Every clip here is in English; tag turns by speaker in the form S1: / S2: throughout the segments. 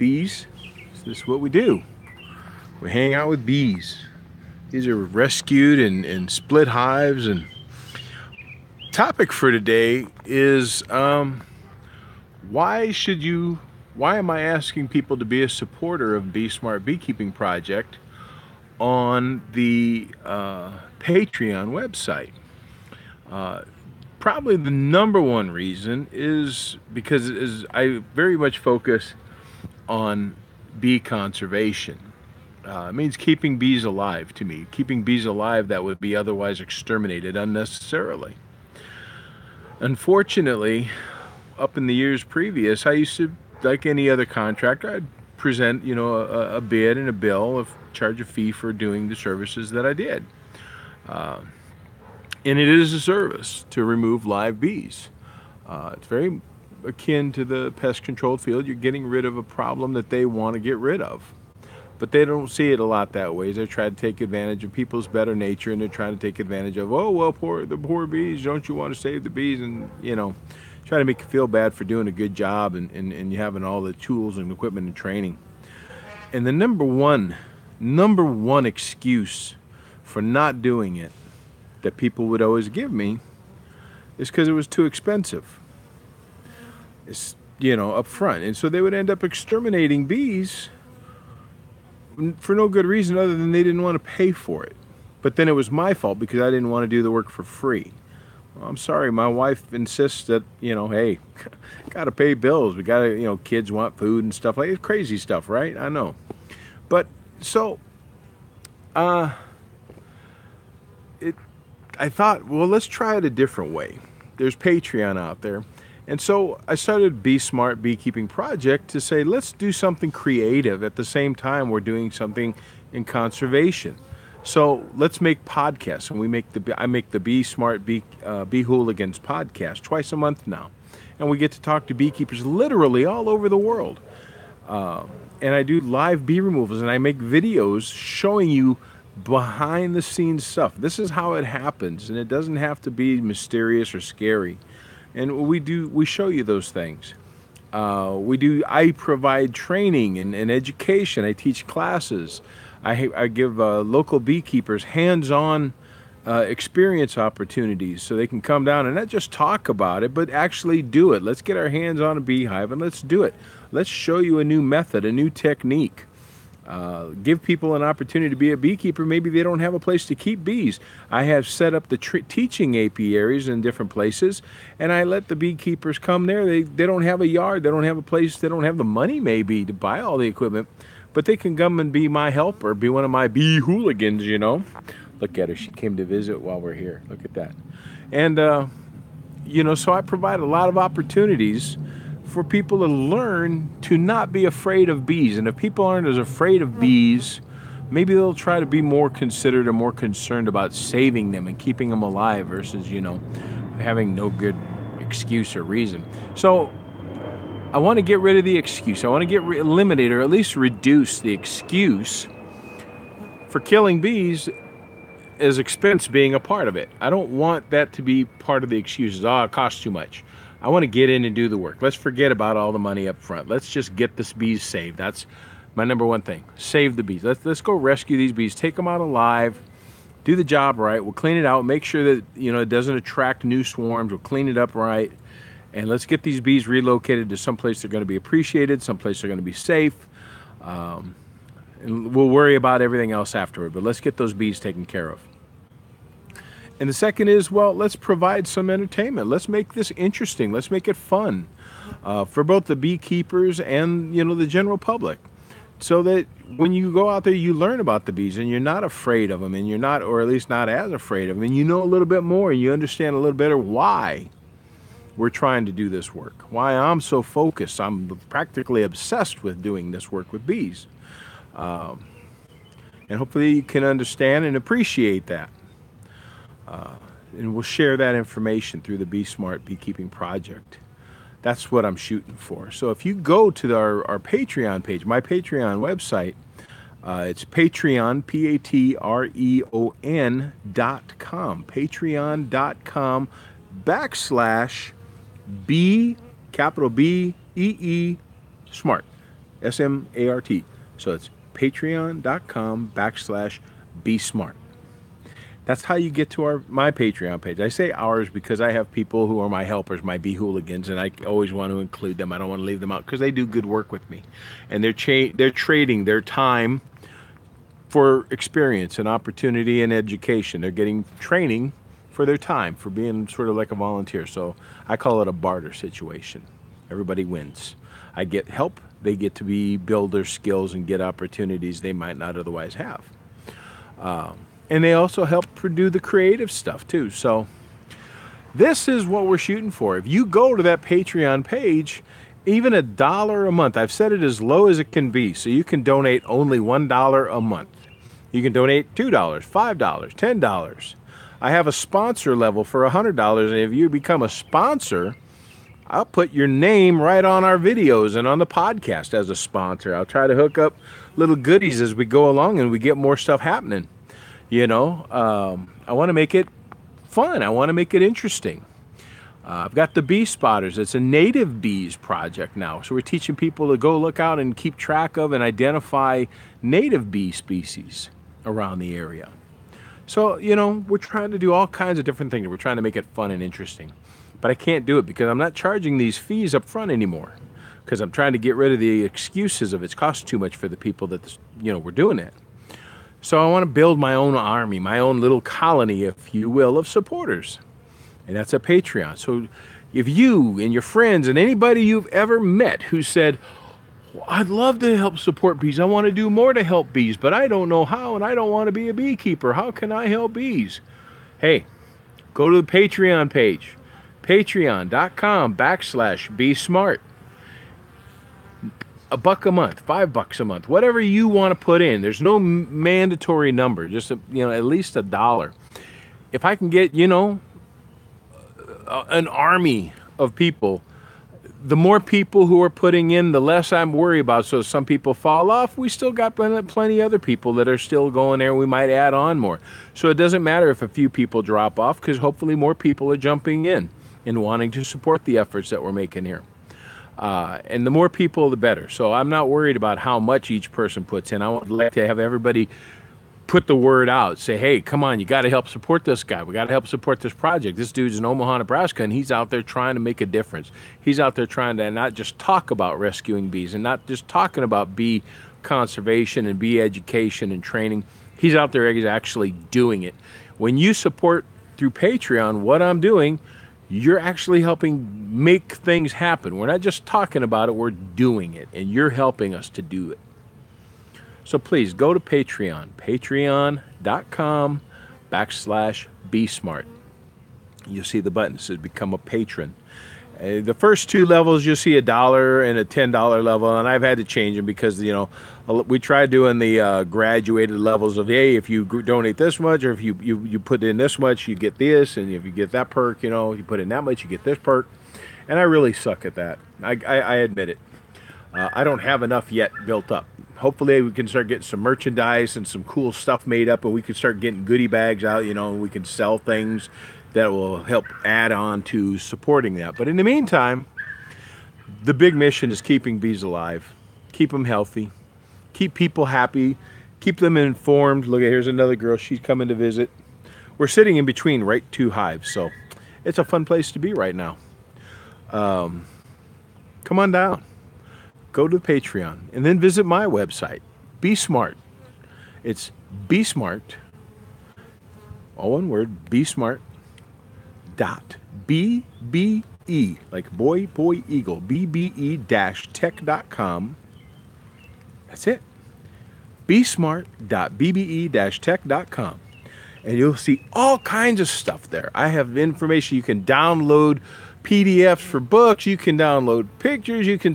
S1: bees. This is what we do. We hang out with bees. These are rescued in split hives. And topic for today is why should you? Why am I asking people to be a supporter of Bee Smart Beekeeping Project on the Patreon website? Uh, Probably the number one reason is because I very much focus on bee conservation. It means keeping bees alive to me, keeping bees alive that would be otherwise exterminated unnecessarily. Unfortunately, up in the years previous, I used to, like any other contractor, I'd present, a bid and a bill of charge a fee for doing the services that I did. Uh, and it is a service to remove live bees. It's very akin to the pest control field. You're getting rid of a problem that they want to get rid of. But they don't see it a lot that way. They try to take advantage of people's better nature, and they're trying to take advantage of, oh, well, the poor bees, don't you want to save the bees? And, try to make you feel bad for doing a good job and you having all the tools and equipment and training. And the number one excuse for not doing it that people would always give me is because it was too expensive. It's, up front. And so they would end up exterminating bees for no good reason other than they didn't want to pay for it. But then it was my fault because I didn't want to do the work for free. Well, I'm sorry, my wife insists that, hey, got to pay bills. We got to, kids want food and stuff like that. Crazy stuff, right? I know. But so, I thought, well, let's try it a different way. There's Patreon out there. And so I started Bee Smart Beekeeping Project to say, let's do something creative at the same time we're doing something in conservation. So let's make podcasts, and I make the Bee Smart Beehooligans podcast twice a month now, and we get to talk to beekeepers literally all over the world. And I do live bee removals, and I make videos showing you behind the scenes stuff. This is how it happens, and it doesn't have to be mysterious or scary. And we show you those things. I provide training and education. I teach classes. I give local beekeepers hands-on experience opportunities so they can come down and not just talk about it, but actually do it. Let's get our hands on a beehive and let's do it. Let's show you a new method, a new technique. Give people an opportunity to be a beekeeper. Maybe they don't have a place to keep bees. I have set up the teaching apiaries in different places, and I let the beekeepers come there. They don't have a yard. They don't have a place. They don't have the money maybe to buy all the equipment, but they can come and be my helper, be one of my Beehooligans, Look at her. She came to visit while we're here. Look at that. And, so I provide a lot of opportunities for people to learn to not be afraid of bees. And if people aren't as afraid of bees, maybe they'll try to be more considerate or more concerned about saving them and keeping them alive versus, having no good excuse or reason. So I want to get rid of the excuse. I want to eliminate or at least reduce the excuse for killing bees as expense being a part of it. I don't want that to be part of the excuses. Oh, it costs too much. I want to get in and do the work. Let's forget about all the money up front. Let's just get the bees saved. That's my number one thing. Save the bees. Let's go rescue these bees. Take them out alive. Do the job right. We'll clean it out. Make sure that it doesn't attract new swarms. We'll clean it up right. And let's get these bees relocated to someplace they're going to be appreciated, someplace they're going to be safe. And we'll worry about everything else afterward. But let's get those bees taken care of. And the second is, well, let's provide some entertainment. Let's make this interesting. Let's make it fun for both the beekeepers and, the general public. So that when you go out there, you learn about the bees and you're not afraid of them, and you're not, or at least not as afraid of them, and you know a little bit more and you understand a little better why we're trying to do this work, why I'm so focused. I'm practically obsessed with doing this work with bees. And hopefully you can understand and appreciate that. And we'll share that information through the Bee Smart Beekeeping Project. That's what I'm shooting for. So if you go to our Patreon page, my Patreon website, it's Patreon, Patreon.com, patreon.com/B, capital B, E, E, Smart. SMART. So it's patreon.com/BeSmart. That's how you get to my Patreon page. I say ours because I have people who are my helpers, my Beehooligans, and I always want to include them. I don't want to leave them out because they do good work with me, and they're trading their time for experience and opportunity and education. They're getting training for their time, for being sort of like a volunteer. So I call it a barter situation. Everybody wins. I get help. They get to build their skills and get opportunities they might not otherwise have. And they also help do the creative stuff too. So this is what we're shooting for. If you go to that Patreon page, even $1 a month, I've set it as low as it can be. So you can donate only $1 a month. You can donate $2, $5, $10. I have a sponsor level for $100. And if you become a sponsor, I'll put your name right on our videos and on the podcast as a sponsor. I'll try to hook up little goodies as we go along and we get more stuff happening. You know, I want to make it fun. I want to make it interesting. I've got the Bee Spotters. It's a native bees project now. So we're teaching people to go look out and keep track of and identify native bee species around the area. So, you know, we're trying to do all kinds of different things. We're trying to make it fun and interesting. But I can't do it because I'm not charging these fees up front anymore. Because I'm trying to get rid of the excuses of it's cost too much for the people that, you know, we're doing it. So I want to build my own army, my own little colony, if you will, of supporters. And that's a Patreon. So if you and your friends and anybody you've ever met who said, well, I'd love to help support bees. I want to do more to help bees, but I don't know how, and I don't want to be a beekeeper. How can I help bees? Hey, go to the Patreon page, patreon.com/BeSmart. $1 a month, $5 a month, whatever you want to put in. There's no mandatory number, just at least $1. If I can get, an army of people, the more people who are putting in, the less I'm worried about. So some people fall off. We still got plenty other people that are still going there. We might add on more. So it doesn't matter if a few people drop off because hopefully more people are jumping in and wanting to support the efforts that we're making here. And the more people, the better. So I'm not worried about how much each person puts in. I would like to have everybody put the word out. Say, hey, come on, you got to help support this guy. We got to help support this project. This dude's in Omaha, Nebraska, and he's out there trying to make a difference. He's out there trying to not just talk about rescuing bees and not just talking about bee conservation and bee education and training. He's out there actually doing it. When you support through Patreon what I'm doing, you're actually helping make things happen. We're not just talking about it, we're doing it, and you're helping us to do it. So please go to Patreon, patreon.com/BeSmart. You'll see the button that says become a patron. The first two levels, you'll see $1 and a $10 level, and I've had to change them because, we tried doing the graduated levels of, hey, if you donate this much, or if you put in this much, you get this, and if you get that perk, you put in that much, you get this perk. And I really suck at that. I admit it. I don't have enough yet built up. Hopefully we can start getting some merchandise and some cool stuff made up, and we can start getting goodie bags out, and we can sell things that will help add on to supporting that. But in the meantime, the big mission is keeping bees alive, keep them healthy, keep people happy, keep them informed. Look, here's another girl. She's coming to visit. We're sitting in between two hives, so it's a fun place to be right now. Come on down. Go to Patreon and then visit my website, BeSmart. It's BeSmart, all one word, BeSmart. BBE, like boy, eagle, BBE-tech.com. That's it. BeSmart.BBE-tech.com. And you'll see all kinds of stuff there. I have information. You can download PDFs for books. You can download pictures. You can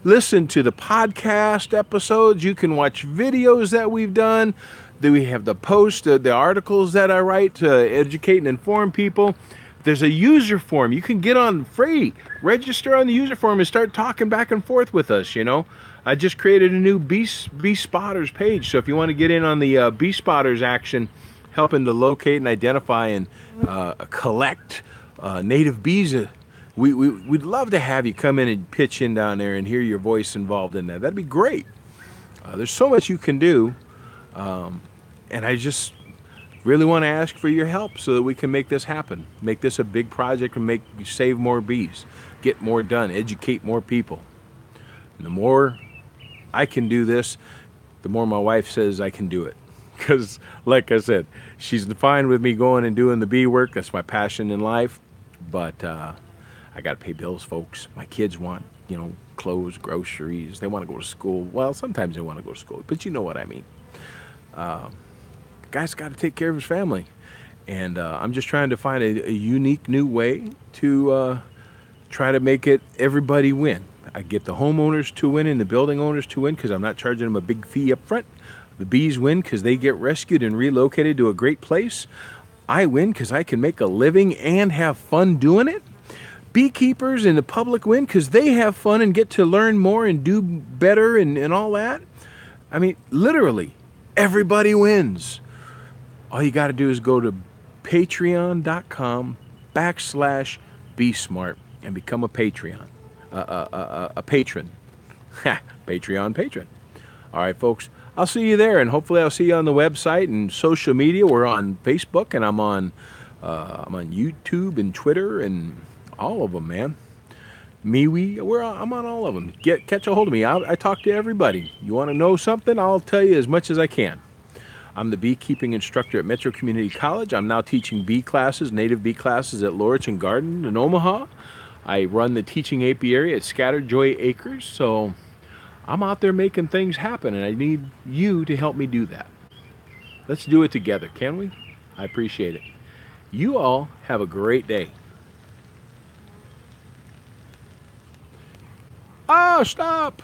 S1: listen to the podcast episodes. You can watch videos that we've done. Then we have the post, the articles that I write to educate and inform people. There's a user form. You can get on free. Register on the user form and start talking back and forth with us, I just created a new Bee Spotters page. So if you want to get in on the Bee Spotters action, helping to locate and identify and collect native bees We'd love to have you come in and pitch in down there and hear your voice involved in that. That'd be great. There's so much you can do, and I just really want to ask for your help so that we can make this happen. Make this a big project and make save more bees, get more done, educate more people. And the more I can do this, the more my wife says I can do it. Because, like I said, she's fine with me going and doing the bee work. That's my passion in life. But I got to pay bills, folks. My kids want, clothes, groceries. They want to go to school. Well, sometimes they want to go to school, but you know what I mean. Guy's got to take care of his family. And I'm just trying to find a unique new way to try to make it everybody win. I get the homeowners to win and the building owners to win because I'm not charging them a big fee up front. The bees win because they get rescued and relocated to a great place. I win because I can make a living and have fun doing it. Beekeepers and the public win because they have fun and get to learn more and do better and all that. I mean, literally, everybody wins. All you got to do is go to patreon.com/BeSmart and become a Patreon. A patron. Patreon patron. All right, folks. I'll see you there, and hopefully I'll see you on the website and social media. We're on Facebook, and I'm on YouTube and Twitter and all of them, man. I'm on all of them. Catch a hold of me. I talk to everybody. You want to know something? I'll tell you as much as I can. I'm the beekeeping instructor at Metro Community College. I'm now teaching bee classes, native bee classes at Lorich and Garden in Omaha. I run the teaching apiary at Scattered Joy Acres, so I'm out there making things happen, and I need you to help me do that. Let's do it together, can we? I appreciate it. You all have a great day. Oh, stop!